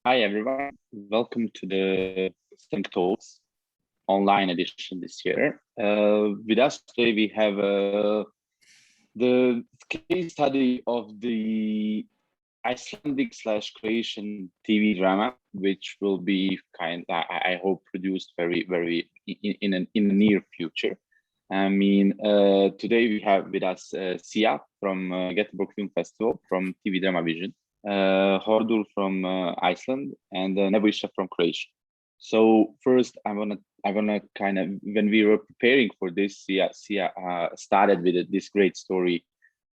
Hi everyone, welcome to the CineLink Talks online edition this year. With us today we have the case study of the Icelandic / Croatian TV drama, which will be I hope produced very in the near future. I mean, today we have with us Sia from Göteborg Film Festival from TV Drama Vision. Hordur from Iceland, and Nebojša from Croatia. So first, I wanna kind of, when we were preparing for this, Sia started with this great story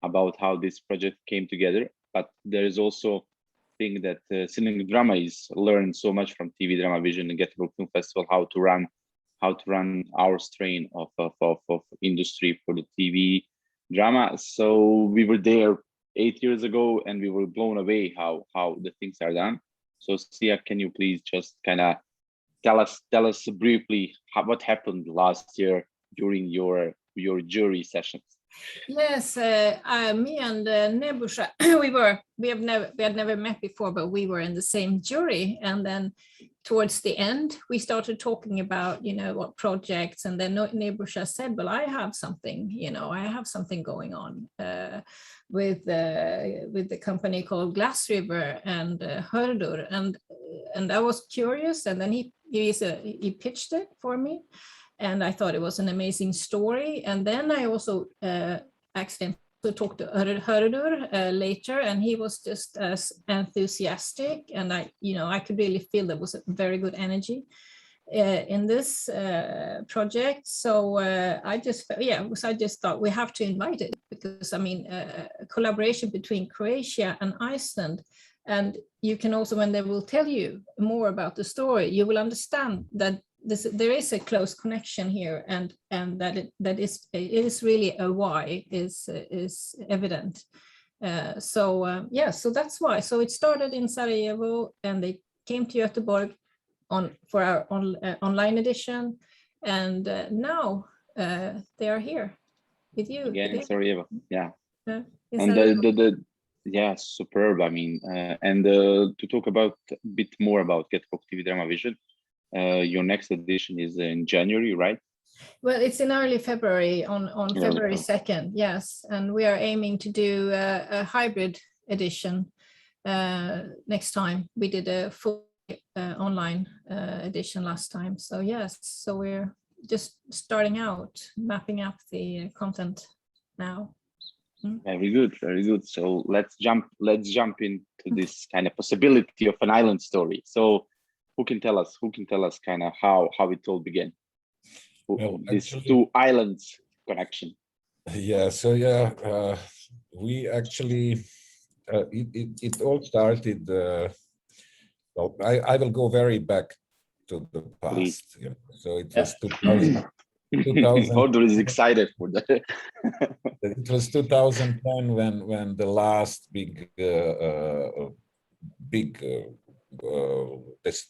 about how this project came together. But there is also thing that cinema drama is learned so much from TV Drama Vision and Göteborg Film Festival, how to run our strain of industry for the TV drama. So we were there 8 years ago, and we were blown away how the things are done. So Sia, can you please just kind of tell us briefly what happened last year during your jury sessions? Yes, me and Nebojša, we had never met before, but we were in the same jury. And then towards the end, we started talking about, what projects. And then Nebojša said, well, I have something going on with the company called Glassriver and Hordur. And I was curious. And then he pitched it for me. And I thought it was an amazing story. And then I also accidentally talked to Hordur later, and he was just as enthusiastic. And I could really feel there was a very good energy in this project. So I just thought we have to invite it, because a collaboration between Croatia and Iceland. And you can also, when they will tell you more about the story, you will understand that there is a close connection here, and that it is really a why is evident. So that's why. So it started in Sarajevo, and they came to Göteborg for our online edition, and now they are here with you again in Sarajevo. Yeah, and yeah, superb. I mean, and to talk about a bit more about Göteborg TV Drama Vision. Your next edition is in January, right? Well, it's in early February, on February 2nd, yes. And we are aiming to do a hybrid edition next time. We did a full online edition last time. So yes, so we're just starting out, mapping up the content now. Very good, very good. So let's jump into this kind of possibility of an island story. So who can tell us kind of how it all began? These two islands connection. Yeah, so we actually it all started. Well, I will go very back to the past. So it was 2000. Hordur is excited for that. It was 2010 when the last big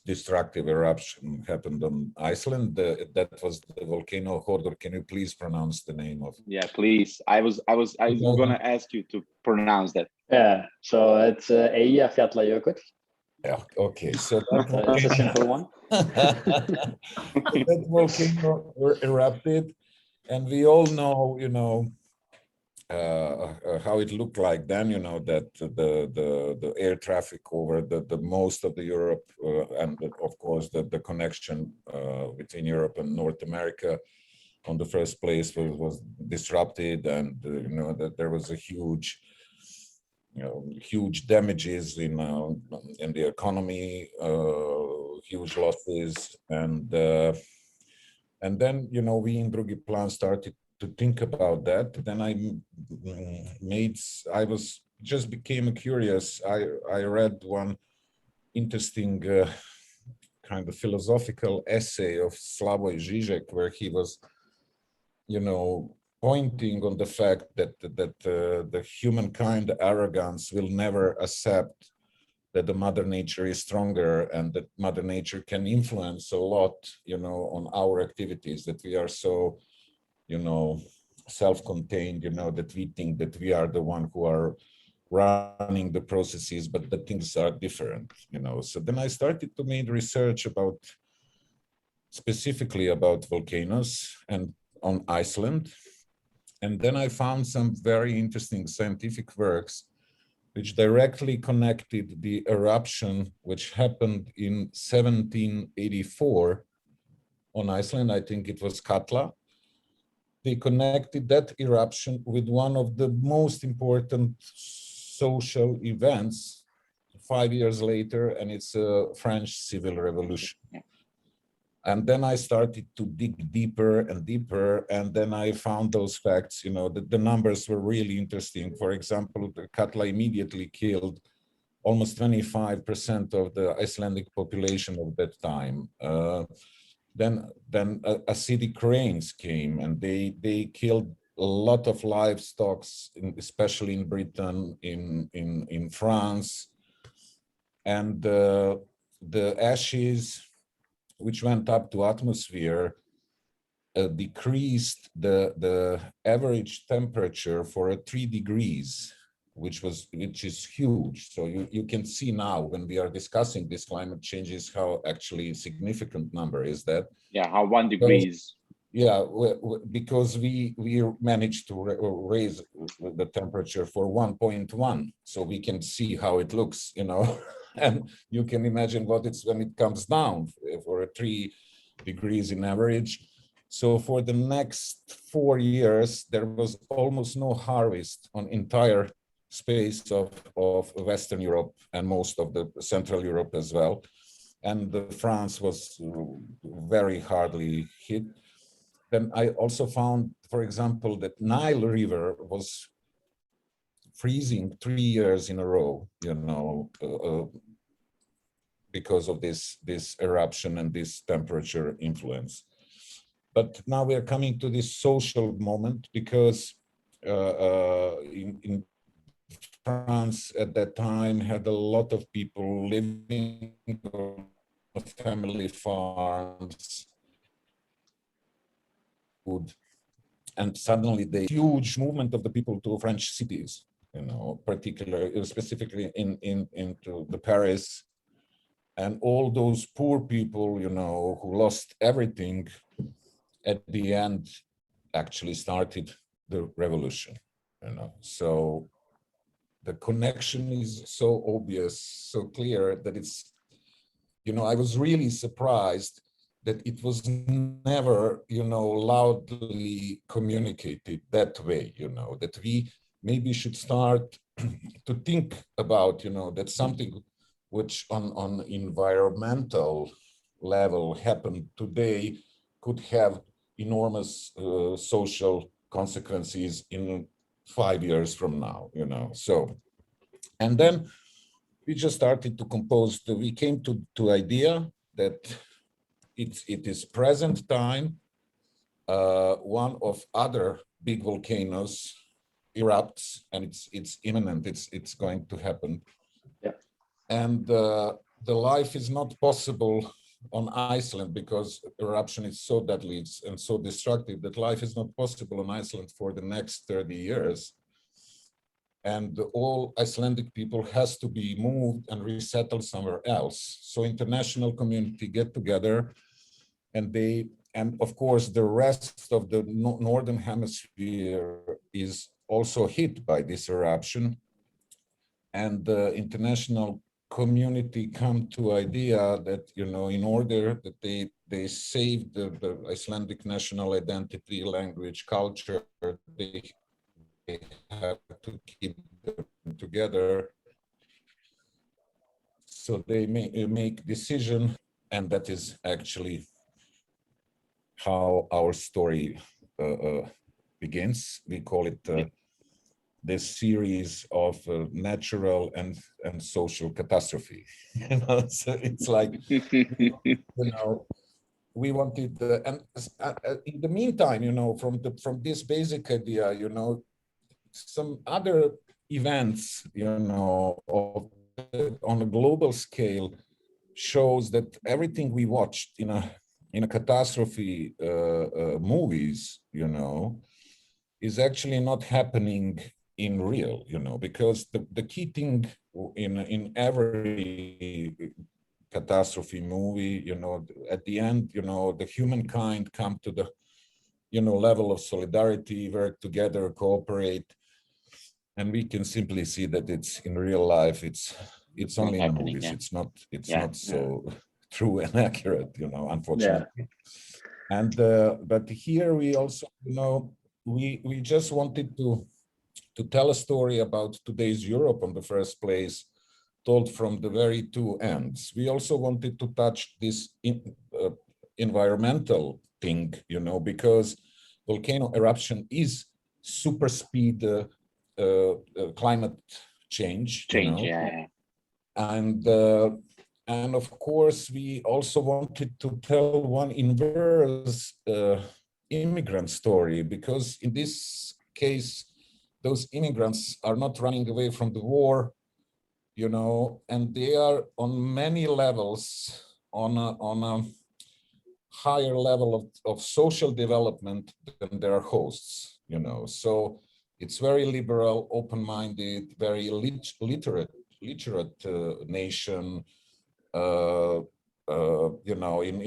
destructive eruption happened on Iceland. That was the volcano. Hordur, can you please pronounce the name of? Yeah, please. I was gonna ask you to pronounce that. Yeah, so it's Eyjafjallajökull. Yeah, okay. So it's a simple one. That volcano erupted, and we all know, how it looked like then, that the air traffic over the most of the Europe and of course the connection between Europe and North America on the first place was disrupted, and that there was a huge damages in the economy, huge losses, and then we in Drugi Plan started to think about that. Then I became curious. I read one interesting kind of philosophical essay of Slavoj Žižek, where he was, pointing on the fact that the humankind arrogance will never accept that the Mother Nature is stronger, and that Mother Nature can influence a lot, on our activities, that we are so, self-contained, that we think that we are the one who are running the processes, but the things are different, you know. So then I started to make research about, specifically about volcanoes and on Iceland. And then I found some very interesting scientific works which directly connected the eruption which happened in 1784 on Iceland. I think it was Katla. They connected that eruption with one of the most important social events 5 years later, and it's a French Civil Revolution. And then I started to dig deeper and deeper, and then I found those facts, you know, that the numbers were really interesting. For example, the Katla immediately killed almost 25% of the Icelandic population of that time. Then acidic rains came, and they killed a lot of livestock, especially in Britain, in France. And the ashes which went up to atmosphere decreased the average temperature for 3 degrees, which is huge. So you can see now when we are discussing this climate changes, how actually significant number is that. Yeah, how 1 degree is. Yeah, because we managed to raise the temperature for 1.1, so we can see how it looks, you know, and you can imagine what it's when it comes down for 3 degrees in average. So for the next 4 years, there was almost no harvest on entire space of Western Europe and most of the Central Europe as well. And France was very hardly hit. Then I also found, for example, that Nile River was freezing 3 years in a row, you know, because of this eruption and this temperature influence. But now we are coming to this social moment, because in France at that time had a lot of people living on family farms, and suddenly the huge movement of the people to French cities, you know, particularly, specifically into the Paris, and all those poor people, you know, who lost everything, at the end actually started the revolution, you know. So the connection is so obvious, so clear, that it's, you know, I was really surprised that it was never, you know, loudly communicated that way, you know, that we maybe should start to think about, you know, that something which on environmental level happened today could have enormous social consequences in 5 years from now, you know. So, and then we just started to compose, we came to idea that it is present time, one of other big volcanoes erupts, and it's imminent, it's going to happen. Yeah. And the life is not possible on Iceland, because eruption is so deadly and so destructive that life is not possible on Iceland for the next 30 years. And all Icelandic people has to be moved and resettled somewhere else. So international community get together, and of course the rest of the northern hemisphere is also hit by this eruption. And the international community come to idea that, you know, in order that they save the Icelandic national identity, language, culture, they have to keep them together. So they make decision, and that is actually how our story begins. We call it this series of natural and social catastrophe. You know, so it's like, you know, we wanted, and in the meantime, you know, from this basic idea, you know, some other events, you know, on a global scale shows that everything we watched in a catastrophe movies, you know, is actually not happening in real, because the key thing in every catastrophe movie, at the end, the humankind come to the, level of solidarity, work together, cooperate, and we can simply see that it's in real life. It's only in movies. Yeah. It's not so true and accurate, unfortunately. Yeah. And but here we also, we just wanted to tell a story about today's Europe in the first place, told from the very two ends. We also wanted to touch this environmental thing, because volcano eruption is super speed climate change. Yeah. And of course, we also wanted to tell one inverse immigrant story, because in this case, those immigrants are not running away from the war, and they are on many levels on a higher level of social development than their hosts, So it's very liberal, open-minded, very literate nation.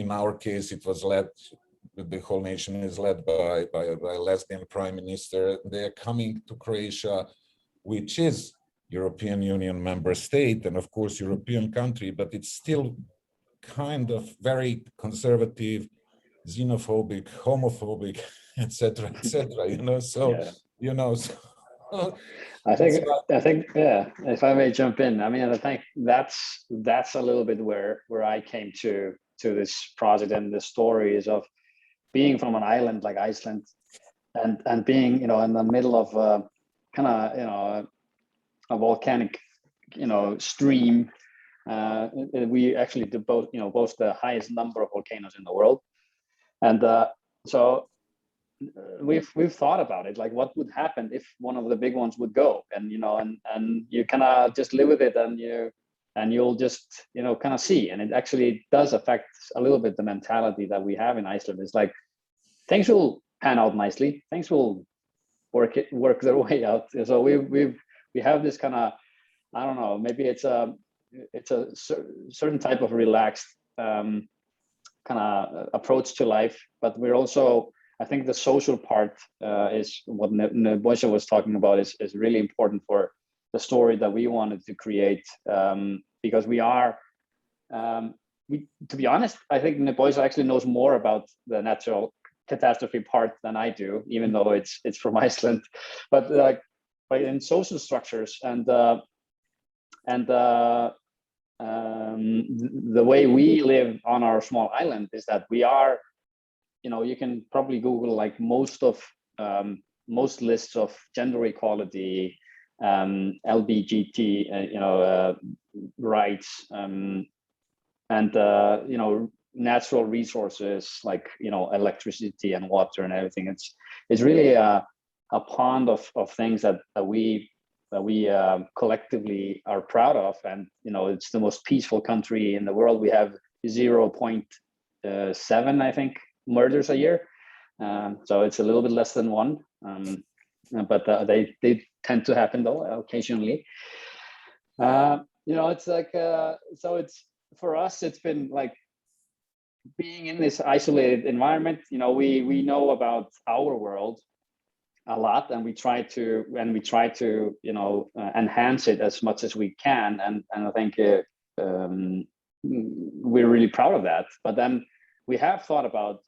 In our case, it was led. The whole nation is led by a lesbian prime minister. They are coming to Croatia, which is European Union member state and of course European country, but it's still kind of very conservative, xenophobic, homophobic, etc., So I think, yeah. If I may jump in, I think that's a little bit where I came to this project and the stories of being from an island like Iceland, and being in the middle of a volcanic stream. We actually do boast the highest number of volcanoes in the world, and so we've thought about it, like what would happen if one of the big ones would go, and you kind of just live with it, and you'll just kind of see, and it actually does affect a little bit the mentality that we have in Iceland. It's like things will pan out nicely, things will work their way out. So we have this kind of, I don't know, maybe it's a certain type of relaxed kind of approach to life, but we're also, I think the social part is what Nebojša was talking about is really important for the story that we wanted to create, because we are, to be honest, I think Nebojša actually knows more about the natural catastrophe part than I do, even though it's from Iceland, but in social structures and the way we live on our small island is that we are, you can probably Google like most lists of gender equality, LGBT, rights, and natural resources like electricity and water and everything. It's really a pond of things that we collectively are proud of, and it's the most peaceful country in the world. We have 0.7, I think, murders a year, so it's a little bit less than one, but they tend to happen though occasionally. It's like so it's, for us, it's been like being in this isolated environment. We know about our world a lot, and we try to enhance it as much as we can, and I think we're really proud of that. But then we have thought about,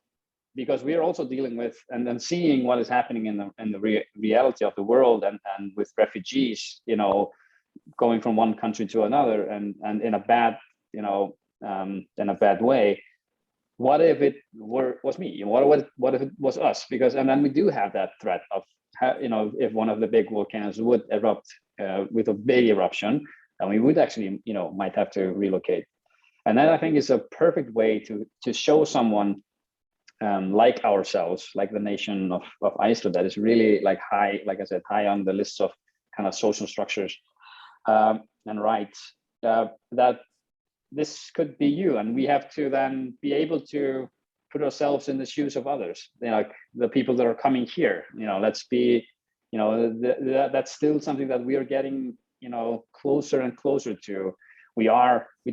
because we are also dealing with and then seeing what is happening in the reality of the world, and with refugees, going from one country to another, and in a bad way. What if it was me? What if it was us? Because, and then we do have that threat of, if one of the big volcanoes would erupt with a big eruption, and we would actually, might have to relocate. And that, I think, is a perfect way to show someone like ourselves, like the nation of Iceland, that is really like high, like I said, high on the list of kind of social structures and rights, that this could be you, and we have to then be able to put ourselves in the shoes of others, like the people that are coming here. Let's be, you know, that's still something that we are getting, you know, closer and closer to. We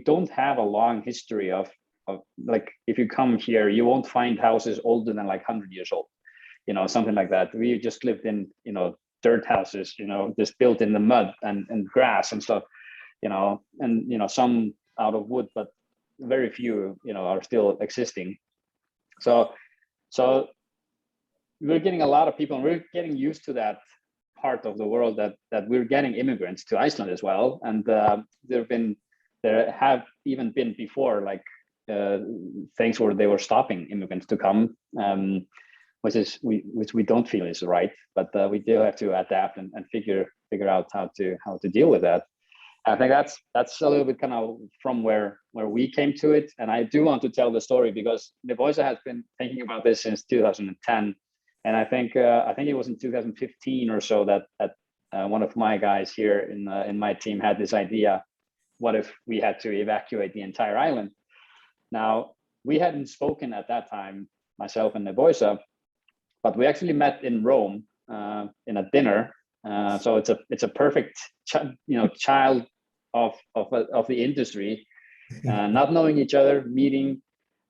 don't have a long history of like, if you come here, you won't find houses older than like 100 years old, you know, something like that. We just lived in, you know, dirt houses, you know, just built in the mud and grass and stuff, you know, and, you know, some out of wood, but very few, you know, are still existing. So we're getting a lot of people, and we're getting used to that part of the world that we're getting immigrants to Iceland as well. And there have even been before, like things where they were stopping immigrants to come, which we don't feel is right, but we do have to adapt and figure out how to deal with that. I think that's a little bit kind of from where we came to it. And I do want to tell the story because Nebojša has been thinking about this since 2010. And I think it was in 2015 or so that one of my guys here in my team had this idea: what if we had to evacuate the entire island? Now, we hadn't spoken at that time, myself and Nebojša, but we actually met in Rome in a dinner. So it's a perfect child of the industry, not knowing each other, meeting.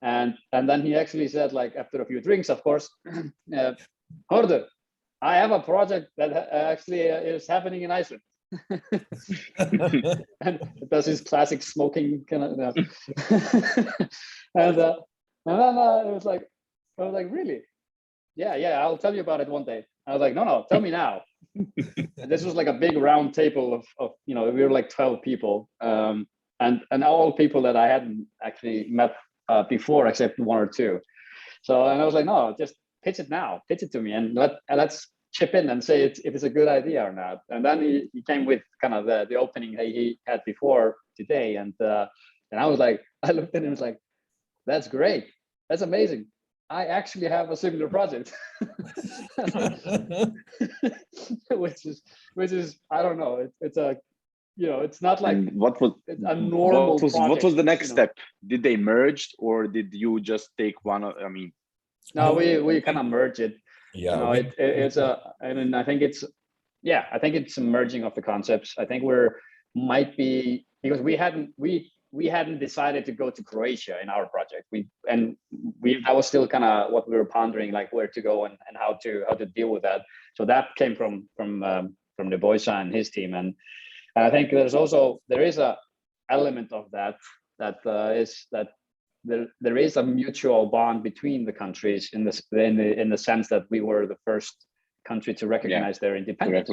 And then he actually said, like, after a few drinks, of course, Hordur, I have a project that actually is happening in Iceland. And it does his classic smoking kind of, and then it was like, I was like, really? Yeah, I'll tell you about it one day. I was like, no, tell me now. And this was like a big round table of you know, we were like 12 people, and all people that I hadn't actually met before, except one or two. So, and I was like, no, just pitch it now, pitch it to me, and let's chip in and say if it's a good idea or not. And then he came with kind of the opening he had before today, and I was like, I looked at him and was like, that's great, that's amazing. I actually have a similar project. which is I don't know, it's a, you know, it's not like a normal project, what was the next step? Did they merge, or did you just take one of, I mean? No, we kind of merge it. Yeah, you know, it's a, and I think it's a merging of the concepts. I think might be, because we hadn't decided to go to Croatia in our project. That was still kind of what we were pondering, like where to go and how to deal with that. So that came from Nebojša and his team, and I think there is a element of that is that there is a mutual bond between the countries in the sense that we were the first country to recognize their independence.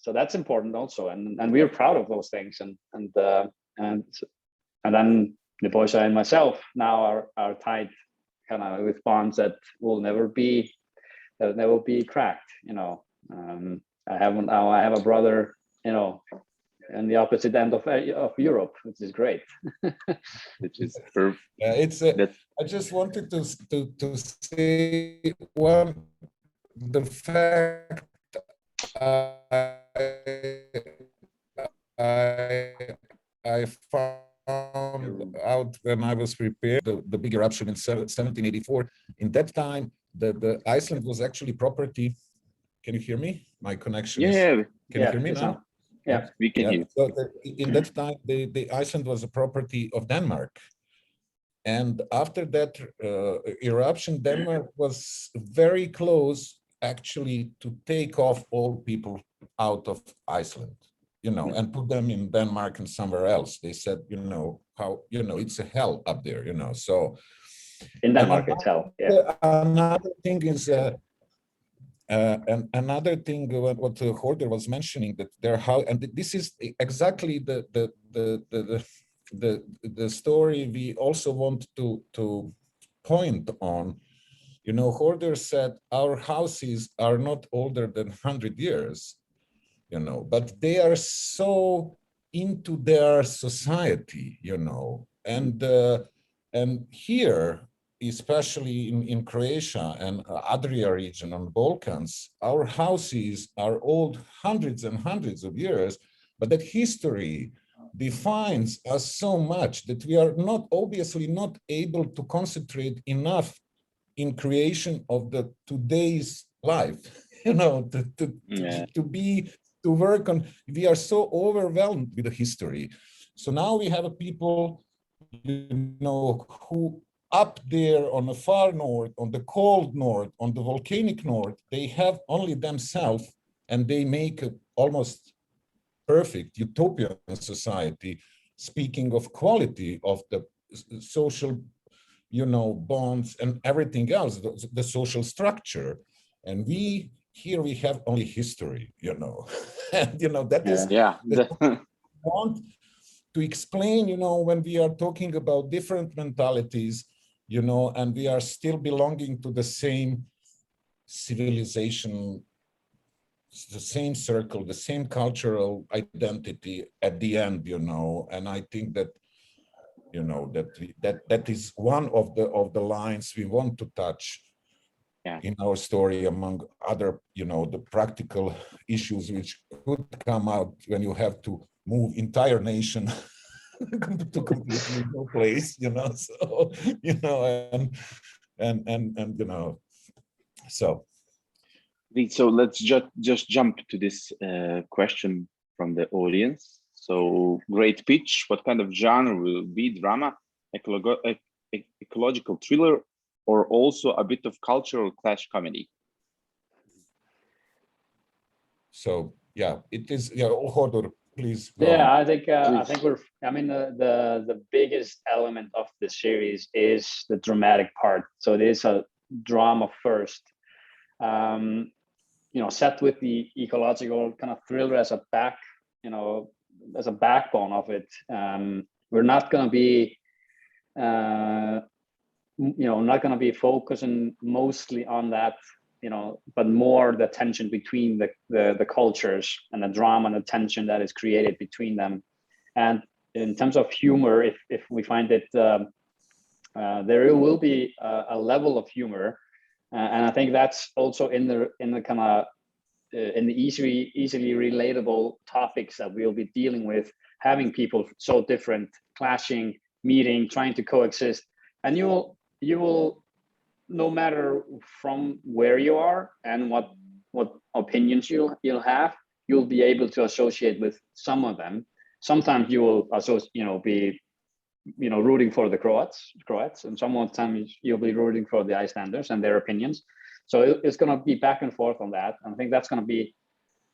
So that's important also, and we're proud of those things, and then Nebojša and myself now are tied kind of with bonds that will never be cracked. You know, I have a brother, you know, on the opposite end of Europe, which is great. Which is perfect. I just wanted to say the fact I found out when I was prepared the big eruption in 1784. In that time, the Iceland was actually property. Can you hear me? My connection is. Can you hear me now? Yeah, we can hear. So in that time, the Iceland was a property of Denmark. And after that eruption, Denmark was very close actually to take off all people out of Iceland, you know, and put them in Denmark and somewhere else. They said, you know, it's a hell up there, you know. So in Denmark, it's hell. Yeah. Another thing is, and another thing, what Hordur was mentioning, that and this is exactly the story we also want to point on. You know, Hordur said our houses are not older than 100 years, you know, but they are so into their society, you know, and here, especially in Croatia and Adria region on the Balkans, our houses are old hundreds and hundreds of years, but that history defines us so much that we are obviously not able to concentrate enough in creation of the today's life. you know, Yeah. to work on. We are so overwhelmed with the history. So now we have a people, you know, who up there on the far north, on the cold north, on the volcanic north, they have only themselves, and they make a almost perfect utopian society, speaking of quality of the social, you know, bonds and everything else, the social structure. And we here we have only history, you know. And you know that is Yeah. want to explain, you know, when we are talking about different mentalities, you know, and we are still belonging to the same civilization, the same circle, the same cultural identity at the end, you know. And I think that, you know, that is one of the lines we want to touch in our story, among other, you know, the practical issues which could come out when you have to move entire nation to completely no place, you know. So, you know, and you know, so. So let's just jump to this question from the audience. So, great pitch. What kind of genre will be? Drama, ecological thriller, or also a bit of cultural clash comedy? So yeah, it is. Yeah, Hordur, please. Yeah, I think we're. I mean, the biggest element of the series is the dramatic part. So it is a drama first. You know, set with the ecological kind of thriller as a you know, as a backbone of it. We're not going to be, you know, not going to be focusing mostly on that, you know, but more the tension between the cultures and the drama and the tension that is created between them. And in terms of humor, if we find it, there will be a level of humor, and I think that's also in the kind of in the easily relatable topics that we'll be dealing with, having people so different, clashing, meeting, trying to coexist, and you will, no matter from where you are and what opinions you'll have, you'll be able to associate with some of them. Sometimes you will also, you know, be, you know, rooting for the Croats, and sometimes you'll be rooting for the Icelanders and their opinions. So it's going to be back and forth on that. And I think that's going to be,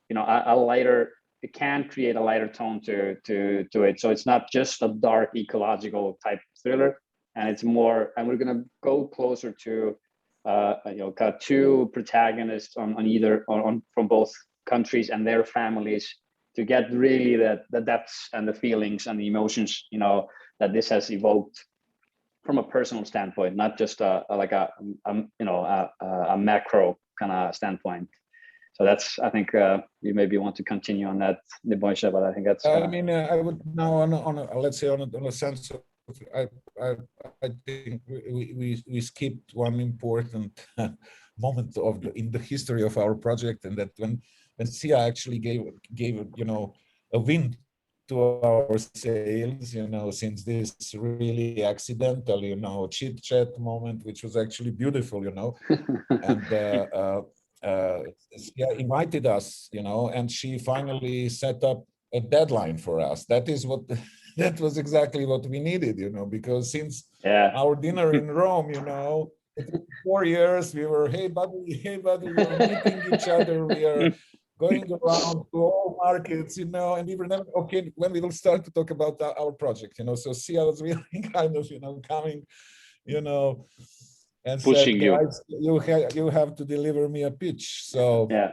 you know, a lighter. It can create a lighter tone to it. So it's not just a dark ecological type thriller, and it's more. And we're going to go closer to, you know, kind of two protagonists on from both countries and their families, to get really the depths and the feelings and the emotions, you know, that this has evoked from a personal standpoint, not just a macro kind of standpoint. So that's, I think, you maybe want to continue on that, Nebojša, but I think that's. I mean, I would now on let's say on a sense of, I think we skipped one important moment in the history of our project, and that when Sia actually gave you know, a wind to our sails, you know, since this really accidental, you know, chit chat moment, which was actually beautiful, you know, and Sia invited us, you know, and she finally set up a deadline for us. That is what. That was exactly what we needed, you know, because since our dinner in Rome, you know, 4 years, we were, hey buddy, we are meeting each other, we are going around to all markets, you know, and we were never, okay, when we will start to talk about our project, you know. So Sia was really kind of, you know, coming, you know, and pushing said, guys, you have to deliver me a pitch. So yeah.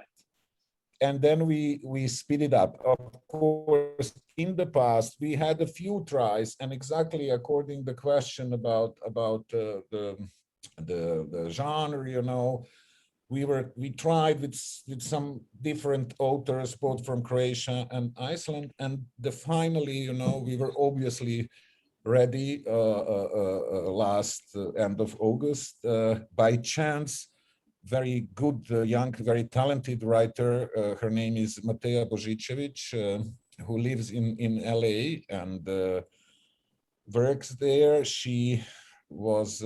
And then we speed it up. Of course, in the past, we had a few tries, and exactly according to the question about the genre, you know, we tried with some different authors, both from Croatia and Iceland, and finally, you know, we were obviously ready last end of August by chance. Very good, young, very talented writer. Her name is Mateja Božičević, who lives in LA and works there. She was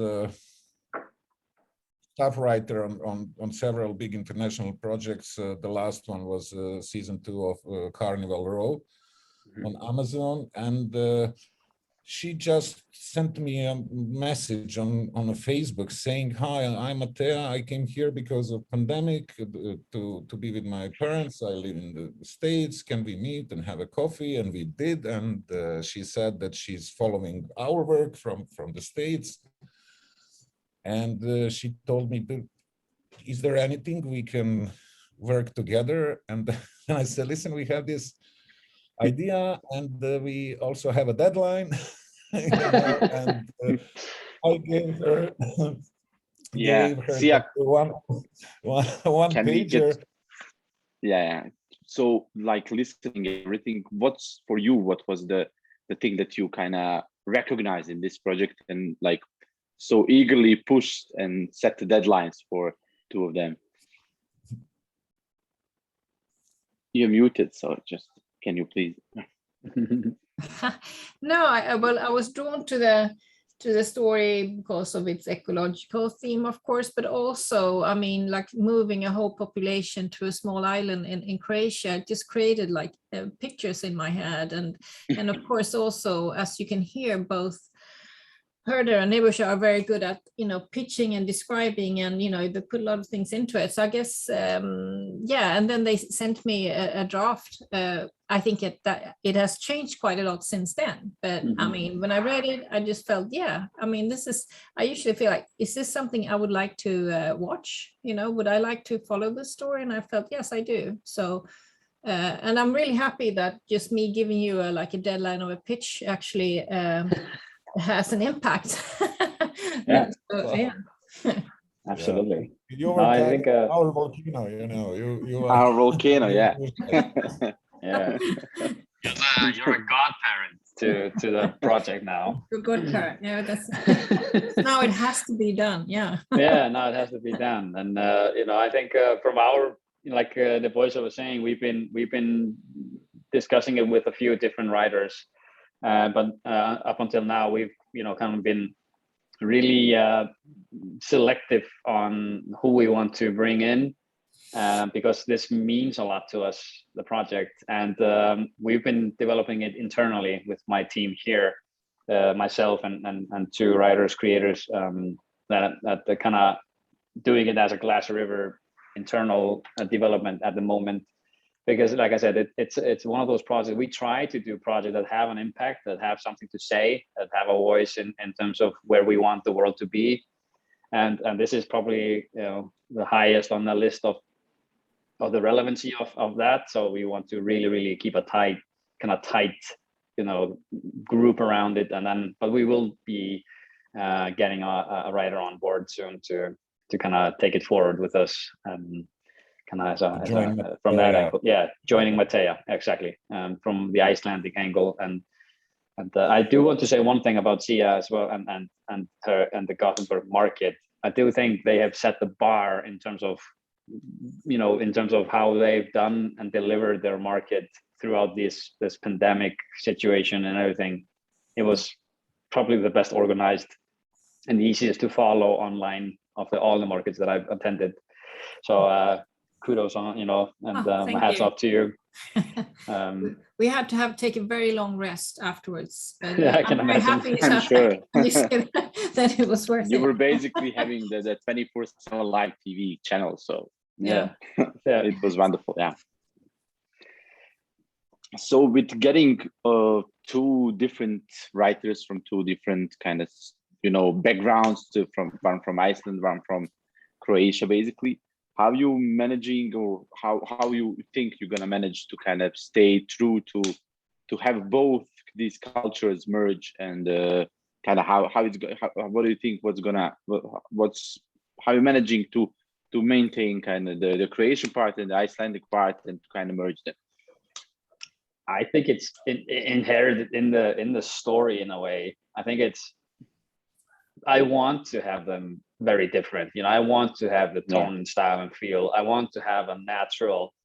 staff writer on several big international projects. The last one was season 2 of Carnival Row on Amazon, and she just sent me a message on a Facebook saying, "Hi, I'm Matea. I came here because of pandemic to be with my parents. I live in the States. Can we meet and have a coffee?" And we did. And she said that she's following our work from the States. And she told me, "Is there anything we can work together?" And I said, "Listen, we have this idea, and we also have a deadline." And I gave her one can we pager. So like listening everything, what's for you, what was the thing that you kind of recognized in this project and like so eagerly pushed and set the deadlines for 2 of them? You're muted, so just can you please? No, I was drawn to the story because of its ecological theme, of course, but also, I mean, like moving a whole population to a small island in Croatia just created like pictures in my head, and of course also, as you can hear, both Hordur and Nebojša are very good at, pitching and describing, and, they put a lot of things into it. So I guess, yeah, and then they sent me a draft. I think it has changed quite a lot since then. But I mean, when I read it, I just felt, yeah, I mean, I usually feel like, is this something I would like to watch? Would I like to follow this story? And I felt, yes, I do. So, and I'm really happy that just me giving you a deadline of a pitch actually has an impact. Yeah. So, yeah. Absolutely. I think our volcano, you are our volcano, yeah. Yeah. You're a godparent to the project now. You're a godparent. Yeah, now it has to be done. Yeah. Yeah, now it has to be done. And I think from our, like Nebojša was saying, we've been discussing it with a few different writers. But up until now, we've kind of been really selective on who we want to bring in, because this means a lot to us, the project, and we've been developing it internally with my team here, myself and 2 writers, creators, that kind of doing it as a Glassriver internal development at the moment. Because, like I said, it's one of those projects. We try to do projects that have an impact, that have something to say, that have a voice in terms of where we want the world to be, and this is probably the highest on the list of the relevancy of that. So we want to really keep a tight group around it, but we will be getting a writer on board soon to kind of take it forward with us. Kind of from that angle, joining Matea, exactly, from the Icelandic angle, and I do want to say one thing about Sia as well, and her and the Gothenburg market. I do think they have set the bar in terms of how they've done and delivered their market throughout this pandemic situation and everything. It was probably the best organized and the easiest to follow online of all the markets that I've attended. So. Kudos on, and hats off to you. We had to take a very long rest afterwards. But, yeah, I can I'm imagine. very happy I'm sure you said that it was worth it. You were basically having the 24/7 live TV channel, so yeah, it was wonderful. Yeah. So with getting 2 different writers from 2 different kind of backgrounds, one from Iceland, one from Croatia, basically. How you managing, or how you think you're gonna manage to kind of stay true to have both these cultures merge, and kind of what do you think how you managing to maintain kind of the Croatian part and the Icelandic part and to kind of merge them? I think it's inherited in the story in a way. I think I want to have them very different. I want to have the tone and style and feel. I want to have a natural,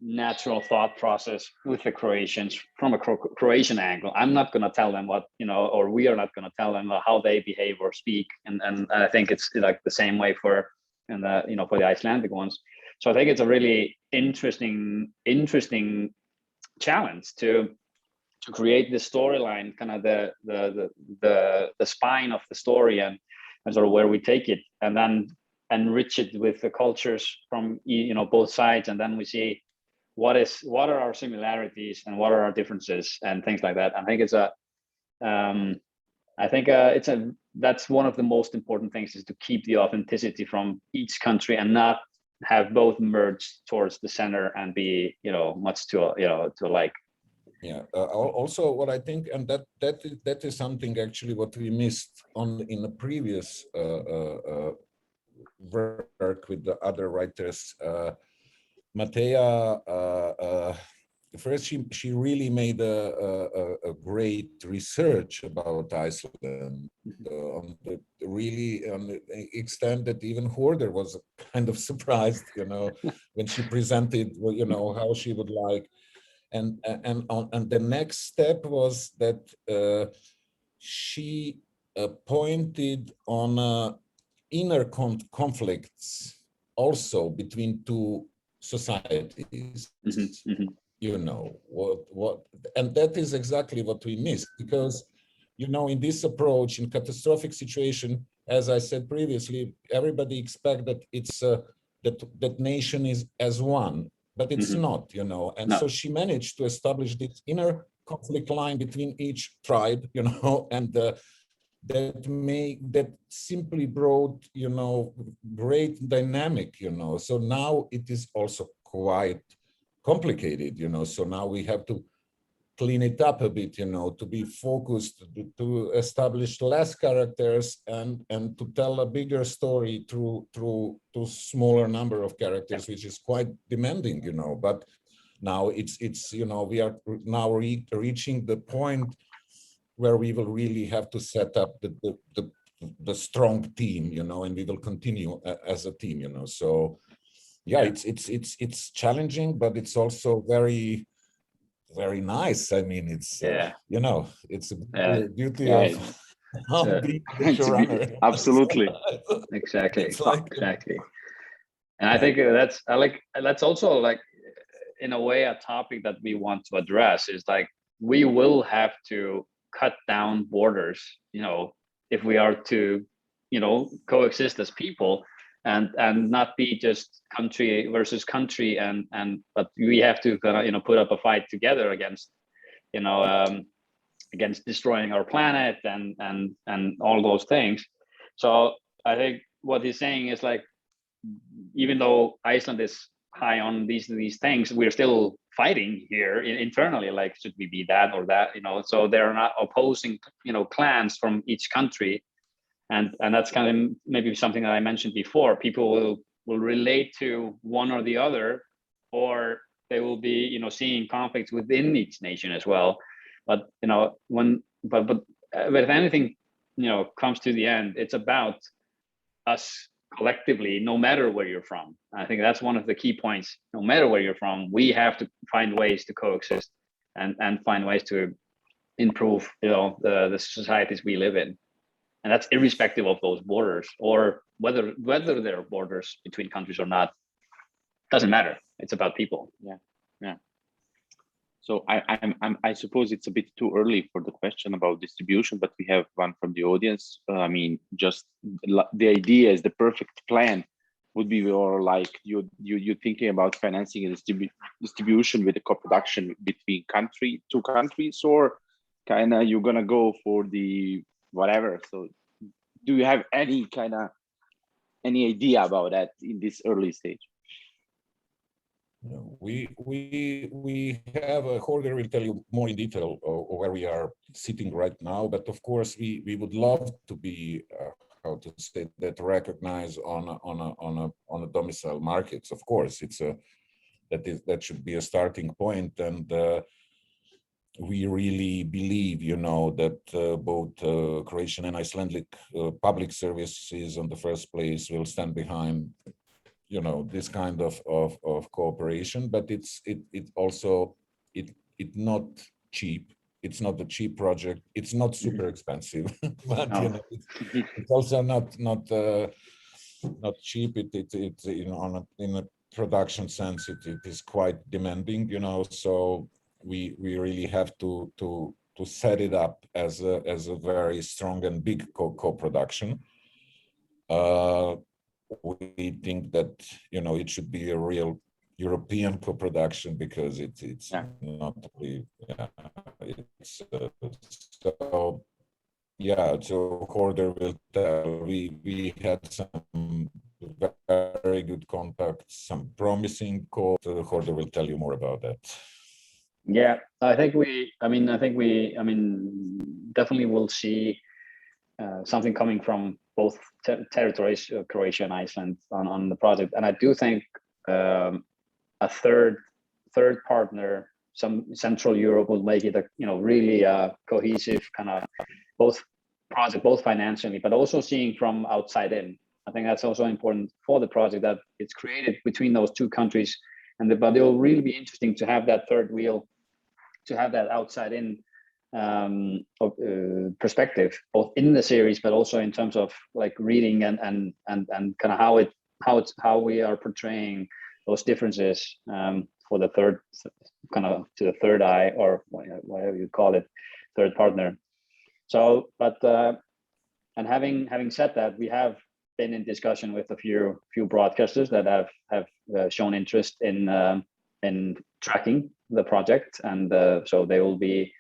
natural thought process with the Croatians from a Croatian angle. I'm not going to tell them what, or we are not going to tell them how they behave or speak. And I think it's like the same way for the Icelandic ones. So I think it's a really interesting challenge to create the storyline, kind of the spine of the story and sort of where we take it, and then enrich it with the cultures from both sides, and then we see what are our similarities and what are our differences and things like that. I think that's one of the most important things, is to keep the authenticity from each country and not have both merge towards the center and be much to alike. Yeah. Also, what I think, and that is something actually what we missed in the previous work with the other writers. Matea, first she really made a great research about Iceland, on the extent that even Hordur was kind of surprised, when she presented, how she would like. And the next step was that she pointed on inner conflicts also between two societies. What and that is exactly what we missed, because in this approach, in catastrophic situation, as I said previously, everybody expect that it's that nation is as one. But it's not, and No. So she managed to establish this inner conflict line between each tribe, and that simply brought, great dynamic, So now it is also quite complicated, So now we have to clean it up a bit, to be focused, to establish less characters and to tell a bigger story through smaller number of characters, which is quite demanding, But now it's we are now reaching the point where we will really have to set up the strong team, and we will continue as a team, So yeah. It's challenging, but it's also very, very nice. I mean, it's it's a beauty of being a showrunner. Absolutely. Exactly. Exactly. And I think that's also like, in a way, a topic that we want to address is like, we will have to cut down borders, if we are to, coexist as people, and not be just country versus country, but we have to kind of put up a fight together against destroying our planet and all those things. So I think what he's saying is like, even though Iceland is high on these things, we're still fighting here internally, like, should we be that or that, so they're not opposing clans from each country. And that's kind of maybe something that I mentioned before. People will relate to one or the other, or they will be, seeing conflicts within each nation as well. But if anything, comes to the end, it's about us collectively, no matter where you're from. I think that's one of the key points. No matter where you're from, we have to find ways to coexist and find ways to improve, the societies we live in. And that's irrespective of those borders, or whether there are borders between countries or not. Doesn't matter. It's about people. Yeah. So I suppose it's a bit too early for the question about distribution, but we have one from the audience. I mean, just the idea is the perfect plan would be, or like you thinking about financing a distribution with a co-production between two countries, or kind of you're gonna go for the whatever. So do you have any idea about that in this early stage? We have Hordur will tell you more in detail where we are sitting right now, but of course we would love to be how to say that, recognized on a domicile markets. Of course, that should be a starting point, and we really believe, that both Croatian and Icelandic public services, in the first place, will stand behind, this kind of cooperation, but it also not cheap. It's not a cheap project. It's not super expensive, but it's also not cheap. It's in a production sense, it is quite demanding, So we really have to set it up as a very strong and big co-production. We think that it should be a real European co-production because it's not really so Hordur will tell. We had some very good contacts, some promising Hordur will tell you more about that. Yeah, I think we definitely will see something coming from both territories, Croatia and Iceland, on the project. And I do think a third partner, some Central Europe, will make it a really cohesive kind of both financially, but also seeing from outside in. I think that's also important for the project, that it's created between those two countries, but it will really be interesting to have that third wheel, to have that outside in perspective, both in the series, but also in terms of like reading and kind of how we are portraying those differences for the third kind of to the third eye, or whatever you call it, third partner. So, but and having said that, we have been in discussion with a few broadcasters that have shown interest in tracking the project, and so they will be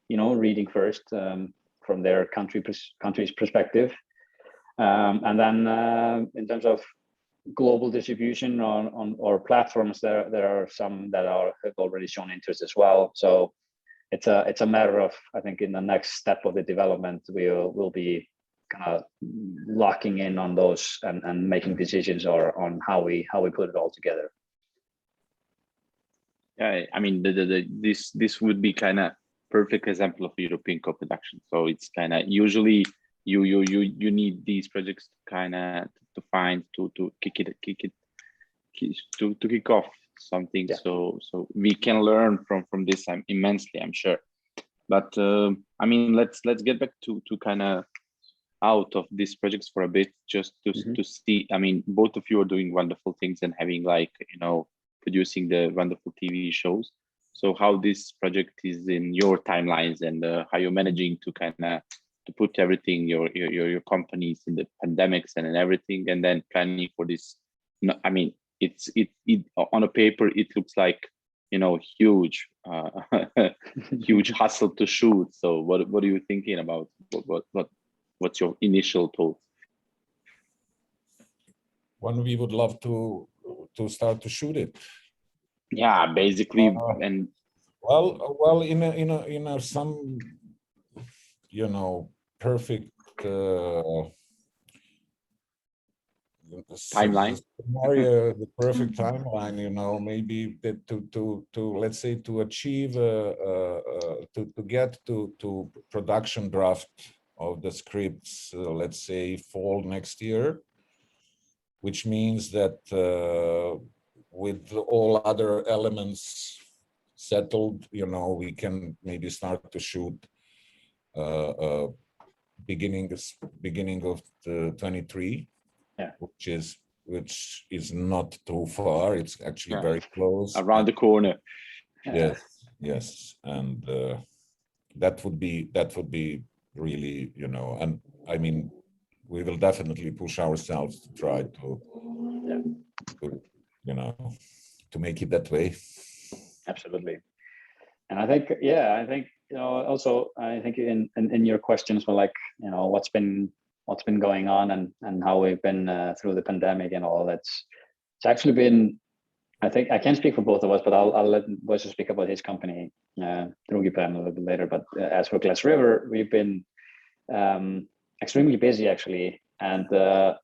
reading first from their country's perspective, and then in terms of global distribution or platforms, there are some that have already shown interest as well. So it's a matter of, I think, in the next step of the development, we'll be kind of locking in on those and making decisions on how we put it all together. Yeah, I mean, this would be kind of perfect example of European co-production. So it's kind of usually you need these projects kind of to find to kick off something. Yeah. So we can learn from this immensely, I'm sure. But I mean, let's get back to kind of out of these projects for a bit, just to see. I mean, both of you are doing wonderful things and having producing the wonderful TV shows. So how this project is in your timelines, and how you're managing to kind of to put everything, your companies in the pandemics and everything, and then planning for this. I mean, it on a paper it looks like huge huge hustle to shoot. So what are you thinking about? What's your initial thoughts? When we would love to start to shoot it. Yeah, basically, and well, in a some perfect timeline scenario, the perfect timeline, maybe to let's say to achieve to get to production draft of the scripts, let's say fall next year, which means that with all other elements settled, we can maybe start to shoot beginning of the 23, yeah, which is not too far. It's actually very close, around the corner. Yes, and that would be really, and I mean, we will definitely push ourselves to try to to make it that way. Absolutely. And I think also I think in your questions were like, what's been going on and how we've been through the pandemic and all. It's actually been, I think I can't speak for both of us, but I'll let Nebojša speak about his company, Drugi Plan, a little bit later. But as for Glassriver, we've been extremely busy actually, and the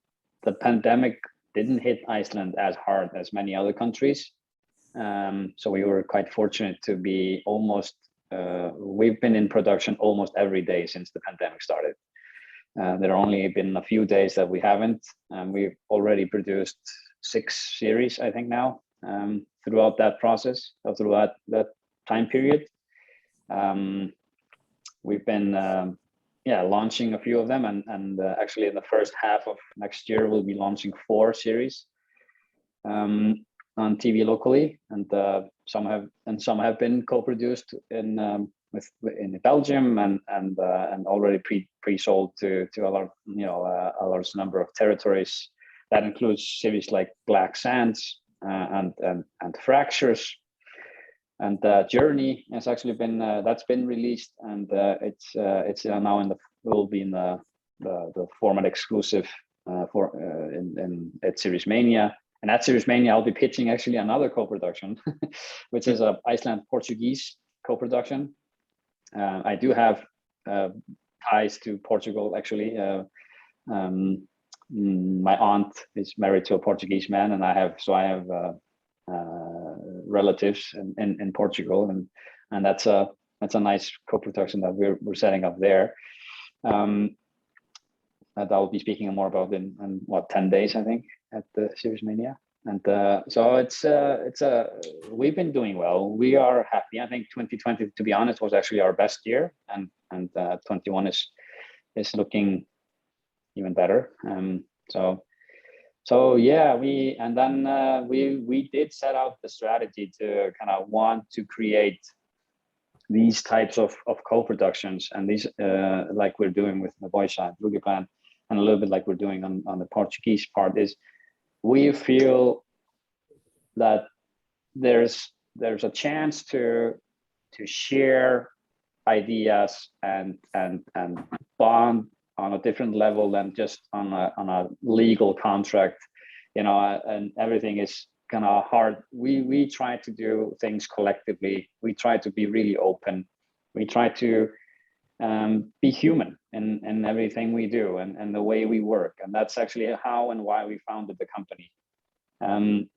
pandemic didn't hit Iceland as hard as many other countries. So we were quite fortunate to be we've been in production almost every day since the pandemic started. There have only been a few days that we haven't, and we've already produced 6 series, I think now, throughout that process, or throughout that time period. We've been launching a few of them, and actually in the first half of next year we'll be launching 4 series on TV locally, and some have been co-produced in Belgium and already pre-sold to a large number of territories. That includes series like Black Sands and Fractures, and Journey has actually been that's been released, and it's now will be in the format exclusive in Series Mania. And at Series Mania, I'll be pitching actually another co-production, which is a Iceland-Portuguese co-production. I do have ties to Portugal, actually. My aunt is married to a Portuguese man, and I have relatives in Portugal, and that's a nice co-production that we're setting up there. That I'll be speaking more about in 10 days, I think, at the Series Mania. And so we've been doing well. We are happy. I think 2020, to be honest, was actually our best year, and 21 is looking even better. So yeah, we did set out the strategy to kind of want to create these types of co-productions, and these like we're doing with Nebojša and Drugi Plan, and a little bit like we're doing on the Portuguese part, is we feel that there's a chance to share ideas and bond on a different level than just on a legal contract, and everything is kind of hard. We try to do things collectively. We try to be really open. We try to be human in everything we do and the way we work. And that's actually how and why we founded the company.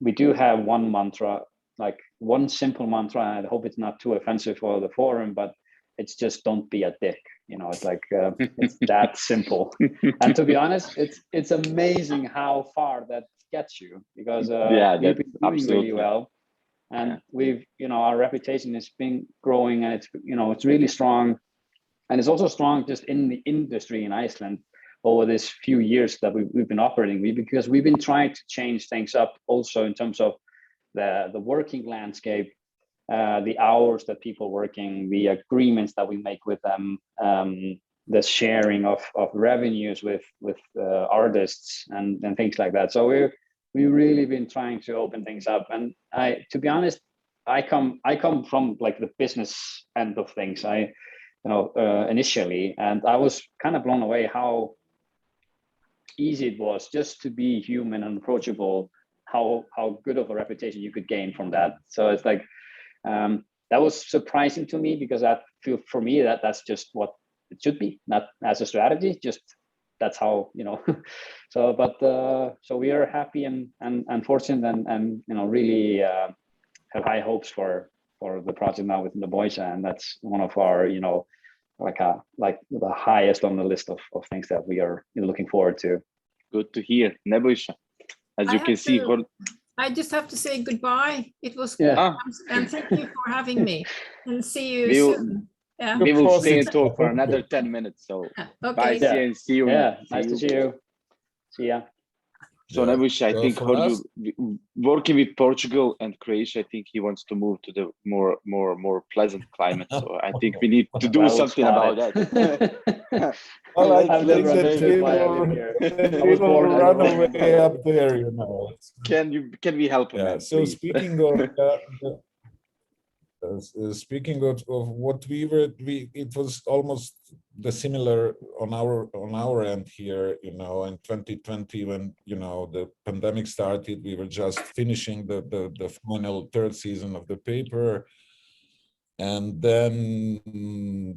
We do have one mantra, like one simple mantra. I hope it's not too offensive for the forum, but it's just don't be a dick. It's like it's that simple. And to be honest, it's amazing how far that gets you, because we've been doing really well, and we've our reputation has been growing, and it's really strong, and it's also strong just in the industry in Iceland over this few years that we've been operating, because we've been trying to change things up also in terms of the working landscape, the hours that people working, the agreements that we make with them, the sharing of revenues with artists and things like that. So we've really been trying to open things up. And to be honest, I come from like the business end of things. Initially, and I was kind of blown away how easy it was just to be human and approachable, how good of a reputation you could gain from that. So it's like that was surprising to me, because I feel for me that's just what it should be, not as a strategy, just that's how so we are happy and fortunate and really have high hopes for the project now with Nebojša, and that's one of our like the highest on the list of things that we are looking forward to. Good to hear, Nebojša. As you can see, I just have to say goodbye. It was good, and thank you for having me. And see you soon. Yeah. We will stay and talk for another 10 minutes. So bye, see you. Yeah, nice to see you. See ya. So Nebojša, I think Hordur, working with Portugal and Croatia, I think he wants to move to the more pleasant climate. So I think we need to do something about that. Well, I think that we will run away up there, Can we help him? Yeah. So speaking of what it was almost the similar on our end here, in 2020 when the pandemic started. We were just finishing the final 3rd season of the paper, and then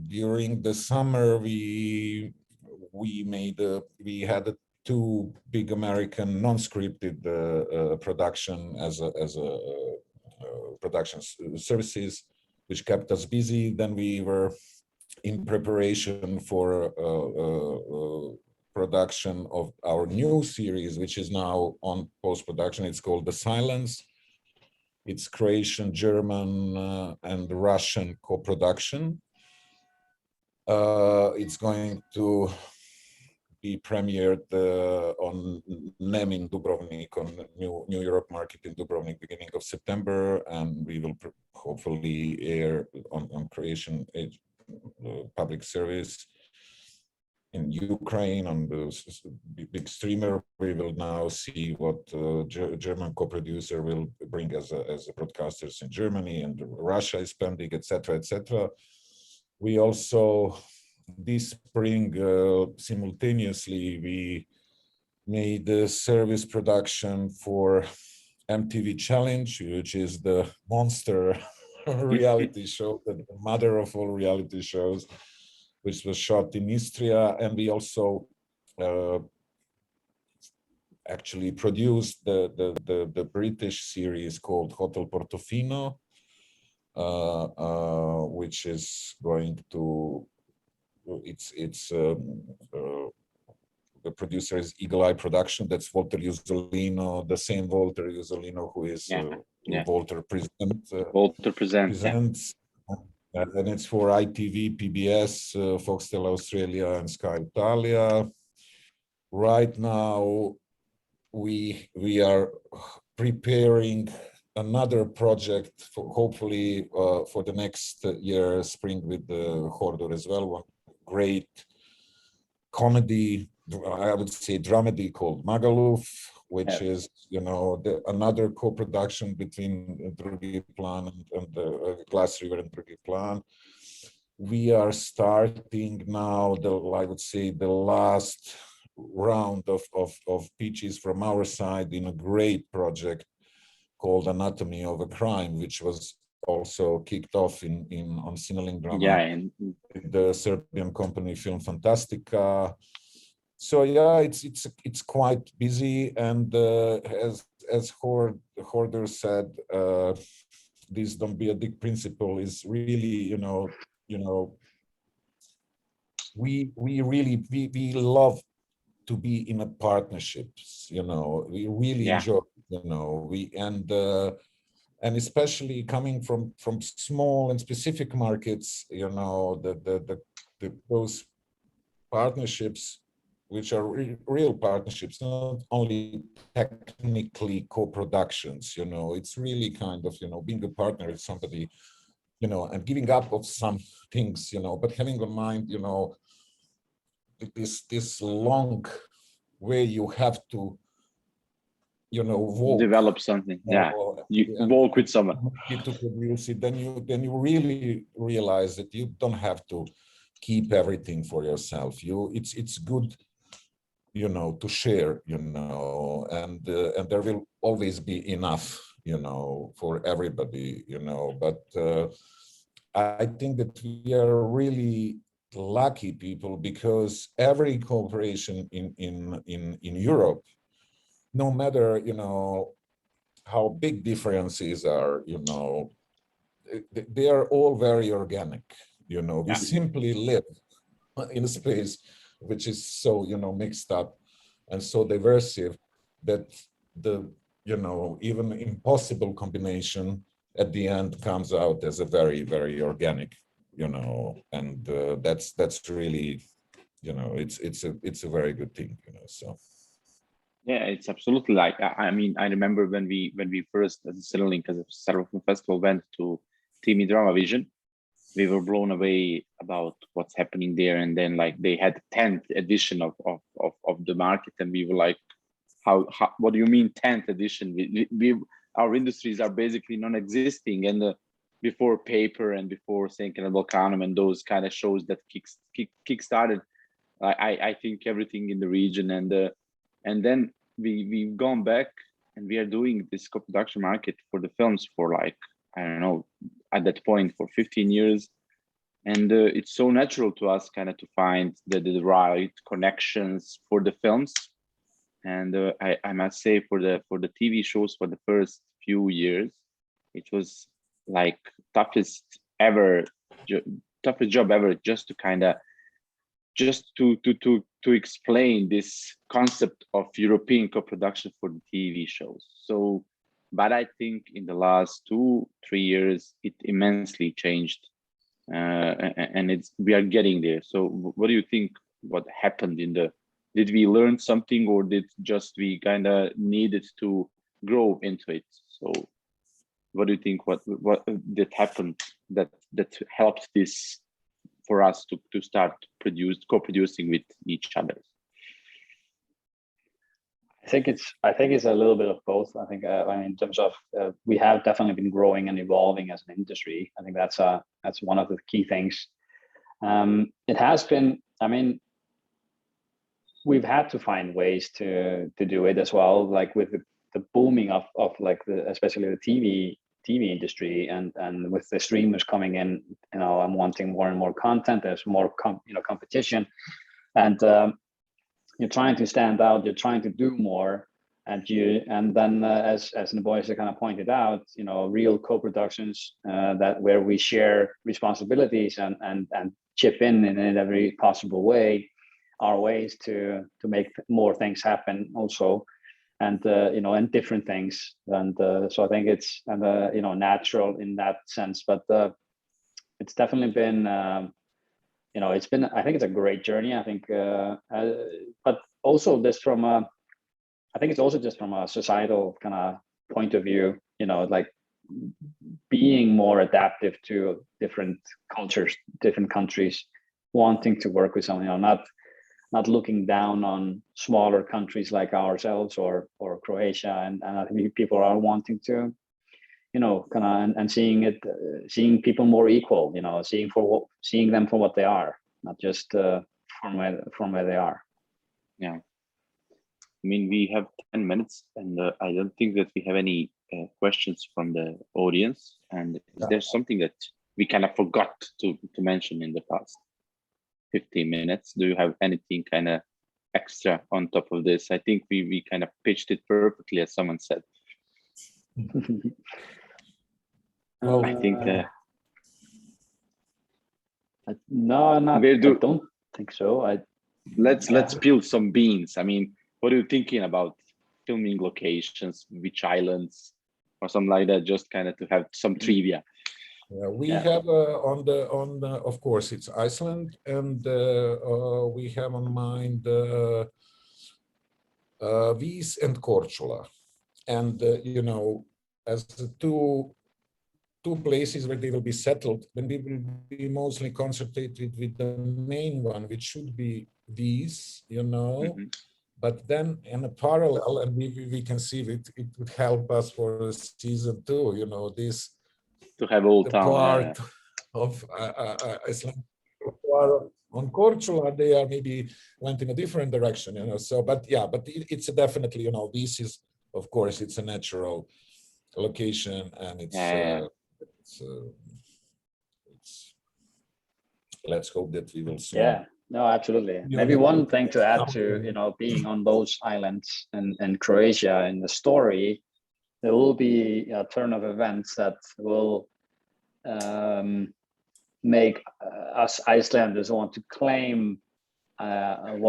during the summer we had 2 big American non-scripted production as a production services, which kept us busy. Then we were in preparation for production of our new series, which is now on post-production. It's called The Silence. It's Croatian, German, and Russian co-production. It's going to be premiered on NEM in Dubrovnik, on New Europe market in Dubrovnik, beginning of September, and we will hopefully air on Croatian public service in Ukraine on the big streamer. We will now see what German co-producer will bring as a broadcasters in Germany, and Russia is pending, etc., etc. We also, this spring, simultaneously, we made a service production for MTV Challenge, which is the monster reality show, the mother of all reality shows, which was shot in Istria. And we also actually produced the British series called Hotel Portofino, which is going to, the producer is Eagle Eye Production. That's Walter Usolino, the same Walter Usolino who is Walter Presents. Walter Presents. And it's for ITV, PBS, Foxtel Australia, and Sky Italia. Right now, we are preparing another project for hopefully for the next year, spring, with Hordur as well. One great comedy, I would say dramedy, called Magaluf, which is, you know, another co-production between Drugi Plan and Glassriver and Drugi Plan. We are starting now I would say the last round of pitches from our side in a great project called Anatomy of a Crime, which was also kicked off on CineLink Drama, the Serbian company Film Fantastica. So yeah, it's quite busy, and as Hordur said, this don't be a dick principle is really, we love to be in a partnerships, we really enjoy, and especially coming from small and specific markets, those partnerships, which are real partnerships, not only technically co-productions, it's really kind of, being a partner with somebody, and giving up of some things, but having in mind, this long way you have to, walk, develop something, you walk with someone to produce it, then you really realize that you don't have to keep everything for yourself. It's good, to share, and there will always be enough, for everybody, but I think that we are really lucky people, because every cooperation in Europe, no matter, how big differences are, they are all very organic, we simply live in a space which is so, mixed up and so diverse that the, even impossible combination at the end comes out as a very, very organic, and that's really, it's a very good thing, so. Yeah, it's absolutely like, I mean, I remember when we first, as a CineLink, as a Southeast Film Festival, went to TV Drama Vision, we were blown away about what's happening there. And then like they had the 10th edition of the market, and we were like, how what do you mean 10th edition? Our industries are basically non-existing, and before Paper and before Senken and Balkanum and those kind of shows that kick-started, I think everything in the region, and then we've gone back and we are doing this co-production market for the films for like, I don't know, at that point for 15 years. And it's so natural to us kind of to find the right connections for the films. And I must say for the TV shows for the first few years, it was like toughest job ever, just to kind of to to explain this concept of European co-production for the TV shows. So, but I think in the last 2-3 years, it immensely changed, and we are getting there. So, what do you think? What happened did we learn something, or did just we kind of needed to grow into it? So, what do you think? What did happen that helped this for us to start co-producing with each other? I think it's a little bit of both. I think in terms of we have definitely been growing and evolving as an industry. I think that's one of the key things. It has been. I mean, we've had to find ways to do it as well, like with the booming of like especially the TV industry and with the streamers coming in, I'm wanting more and more content. There's more competition, and you're trying to stand out. You're trying to do more, and then as Nebojša kind of pointed out, real co-productions where we share responsibilities and chip in every possible way are ways to make more things happen also. And and different things, and so I think it's natural in that sense. But it's definitely been it's been, I think it's a great journey. I think, but also just from I think it's also just from a societal kind of point of view. Like being more adaptive to different cultures, different countries, wanting to work with someone, not looking down on smaller countries like ourselves or Croatia, and I think people are wanting to, kind of and seeing people more equal, seeing them for what they are, not just from where they are. Yeah, I mean, we have 10 minutes, and I don't think that we have any questions from the audience. And there's something that we kind of forgot to mention in the past 15 minutes. Do you have anything kind of extra on top of this? I think we kind of pitched it perfectly, as someone said. Well, I think no, I don't think so. Let's spill some beans. I mean, what are you thinking about filming locations, which islands, or something like that? Just kind of to have some trivia. We have of course it's Iceland, and we have on mind Vis and Korčula, and as the two places where they will be settled, then we will be mostly concentrated with the main one, which should be Vis, But then in a parallel, and we can see it would help us for season 2, this to have all the town part of Iceland. On Korčula, they are maybe went in a different direction, So, but it's definitely, this is, of course, it's a natural location, and it's let's hope that we will soon. Yeah, no, absolutely. Maybe one thing to add to, being on those islands and Croatia in the story, there will be a turn of events that will make us Icelanders want to claim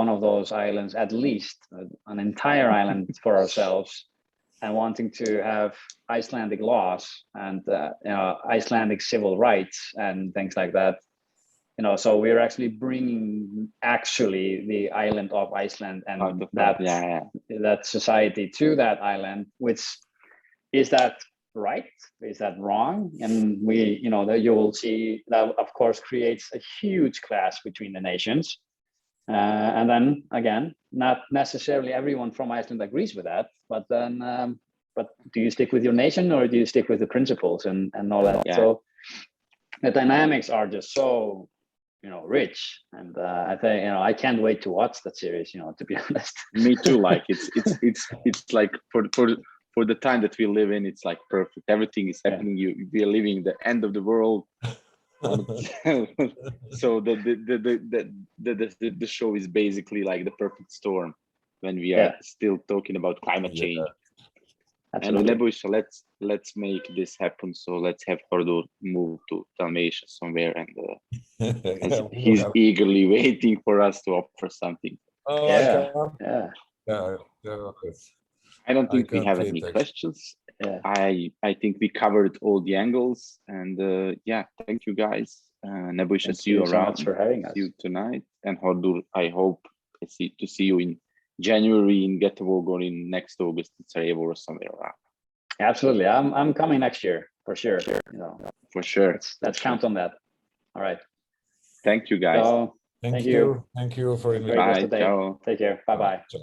one of those islands, at least an entire island for ourselves, and wanting to have Icelandic laws and Icelandic civil rights and things like that. So we're actually bringing the island of Iceland and that society to that island, which is that right? Is that wrong? And that you will see that, of course, creates a huge clash between the nations. And then again, not necessarily everyone from Iceland agrees with that, but then, but do you stick with your nation, or do you stick with the principles and all that? Yeah. So the dynamics are just so, rich, and I think I can't wait to watch that series. To be honest. Me too. Like it's like for the time that we live in, it's like perfect. Everything is happening. We are living the end of the world. So the show is basically like the perfect storm when we are still talking about climate change. Absolutely. And Nebojša, let's make this happen. So let's have Hordur move to Dalmatia somewhere, and he's eagerly waiting for us to offer something. Oh, Yeah. I can't. Yeah. Yeah, yeah, yes. I don't think we can't have wait, any actually. questions. Yeah. I think we covered all the angles, and yeah, thank you guys. Nebojša, Thank see you you so around. much for having us. See you tonight, and Hordur, I hope to see you in January in Göteborg or in next August in Sarajevo or somewhere around. Absolutely. I'm coming next year for sure. You know, For sure. let's count on that. All right. Thank you, guys. So Thank you. Thank you for Great inviting rest Bye. of the day. Ciao. Take care. Bye bye. Ciao.